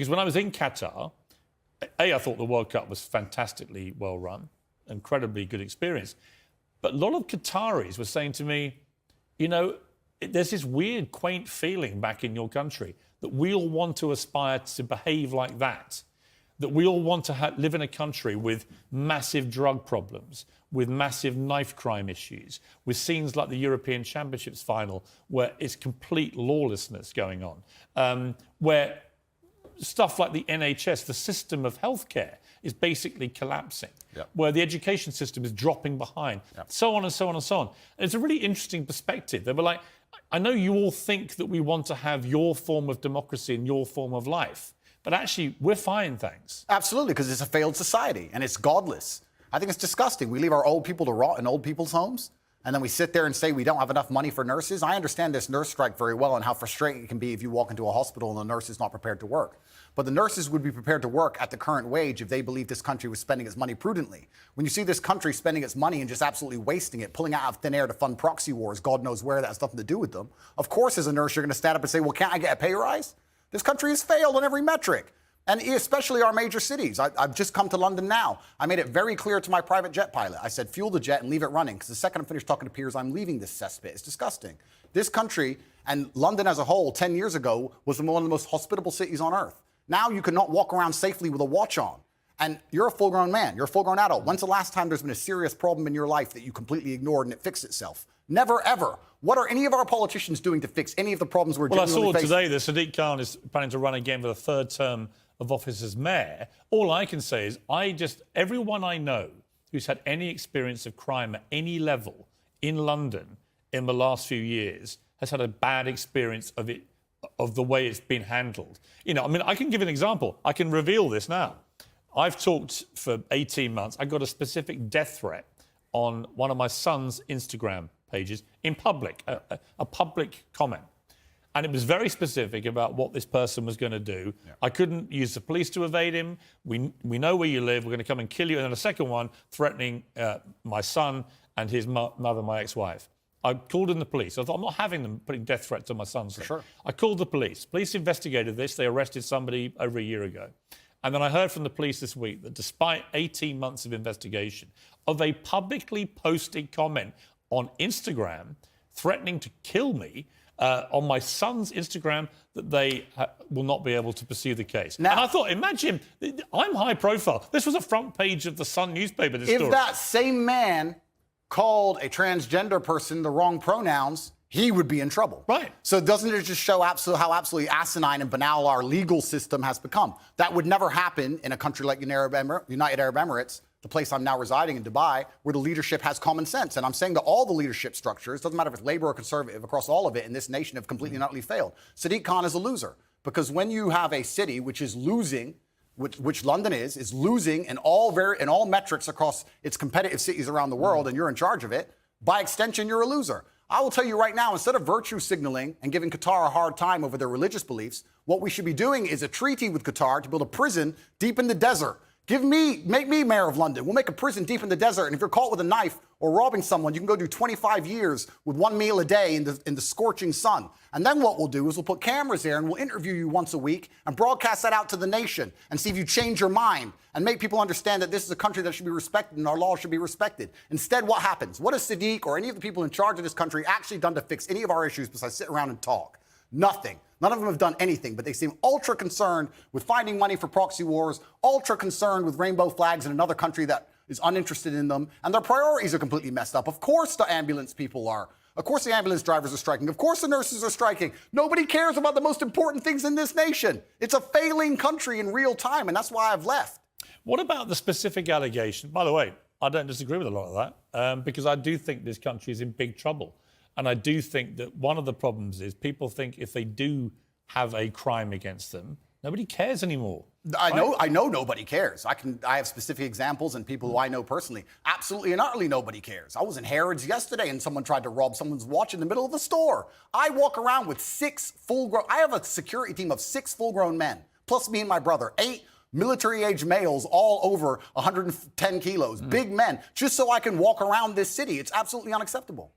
Because when I was in Qatar, I thought the World Cup was fantastically well run, incredibly good experience. But a lot of Qataris were saying to me, you know, there's this weird, quaint feeling back in your country that we all want to aspire to behave like that we all want to live in a country with massive drug problems, with massive knife crime issues, with scenes like the European Championships final where it's complete lawlessness going on, where stuff like the NHS, the system of healthcare, is basically collapsing, where the education system is dropping behind, so on and so on and so on. And it's a really interesting perspective. They were like, I know you all think that we want to have your form of democracy and your form of life, but actually, we're fine, thanks. Absolutely, because it's a failed society, and it's godless. I think it's disgusting. We leave our old people to rot in old people's homes, and then we sit there and say we don't have enough money for nurses. I understand this nurse strike very well and how frustrating it can be if you walk into a hospital and the nurse is not prepared to work. But the nurses would be prepared to work at the current wage if they believed this country was spending its money prudently. When you see this country spending its money and just absolutely wasting it, pulling it out of thin air to fund proxy wars, God knows where that has nothing to do with them, of course, as a nurse, you're going to stand up and say, well, can't I get a pay rise? This country has failed on every metric. And especially our major cities. I've just come to London now. I made it very clear to my private jet pilot. I said, fuel the jet and leave it running, because the second I'm finished talking to Piers, I'm leaving this cesspit. It's disgusting. This country, and London as a whole, 10 years ago, was one of the most hospitable cities on earth. Now you cannot walk around safely with a watch on. And you're a full-grown man. You're a full-grown adult. When's the last time there's been a serious problem in your life that you completely ignored and it fixed itself? Never, ever. What are any of our politicians doing to fix any of the problems we're genuinely facing? Well, I saw today that Sadiq Khan is planning to run again for the third term of office as mayor. All I can say is everyone I know who's had any experience of crime at any level in London in the last few years has had a bad experience of the way it's been handled. You know, I mean, I can give an example. I can reveal this now. I've talked for 18 months. I got a specific death threat on one of my son's Instagram pages in public, a public comment. And it was very specific about what this person was going to do. Yeah. I couldn't use the police to evade him. We know where you live. We're going to come and kill you. And then a second one threatening my son and his mother, my ex-wife. I called in the police. I thought, I'm not having them putting death threats on my son's son. Sure. I called the police. Police investigated this. They arrested somebody over a year ago. And then I heard from the police this week that despite 18 months of investigation, of a publicly posted comment on Instagram threatening to kill me, on my son's Instagram, that they will not be able to pursue the case. Now, and I thought, imagine, I'm high profile. This was a front page of the Sun newspaper, this story. If that same man called a transgender person the wrong pronouns, he would be in trouble. Right. So doesn't it just show how absolutely asinine and banal our legal system has become? That would never happen in a country like United Arab Emirates, the place I'm now residing in, Dubai, where the leadership has common sense. And I'm saying that all the leadership structures, doesn't matter if it's Labour or Conservative, across all of it in this nation have completely and utterly failed. Sadiq Khan is a loser, because when you have a city which is losing, which London is losing in all metrics across its competitive cities around the world, and you're in charge of it, by extension, you're a loser. I will tell you right now, instead of virtue signaling and giving Qatar a hard time over their religious beliefs, what we should be doing is a treaty with Qatar to build a prison deep in the desert. Make me mayor of London. We'll make a prison deep in the desert, and if you're caught with a knife or robbing someone, you can go do 25 years with one meal a day in the scorching sun. And then what we'll do is we'll put cameras there and we'll interview you once a week and broadcast that out to the nation and see if you change your mind and make people understand that this is a country that should be respected and our laws should be respected. Instead, what happens? What has Sadiq or any of the people in charge of this country actually done to fix any of our issues besides sit around and talk? Nothing. None of them have done anything, but they seem ultra concerned with finding money for proxy wars, ultra concerned with rainbow flags in another country that is uninterested in them, and their priorities are completely messed up. Of course the ambulance people are. Of course the ambulance drivers are striking. Of course the nurses are striking. Nobody cares about the most important things in this nation. It's a failing country in real time, and that's why I've left. What about the specific allegation? By the way, I don't disagree with a lot of that, because I do think this country is in big trouble. And I do think that one of the problems is people think if they do have a crime against them, nobody cares anymore. I know nobody cares. I have specific examples and people who I know personally. Absolutely and utterly nobody cares. I was in Harrods yesterday and someone tried to rob someone's watch in the middle of the store. I walk around with I have a security team of 6 full-grown men, plus me and my brother, 8 military-age males, all over 110 kilos, big men, just so I can walk around this city. It's absolutely unacceptable.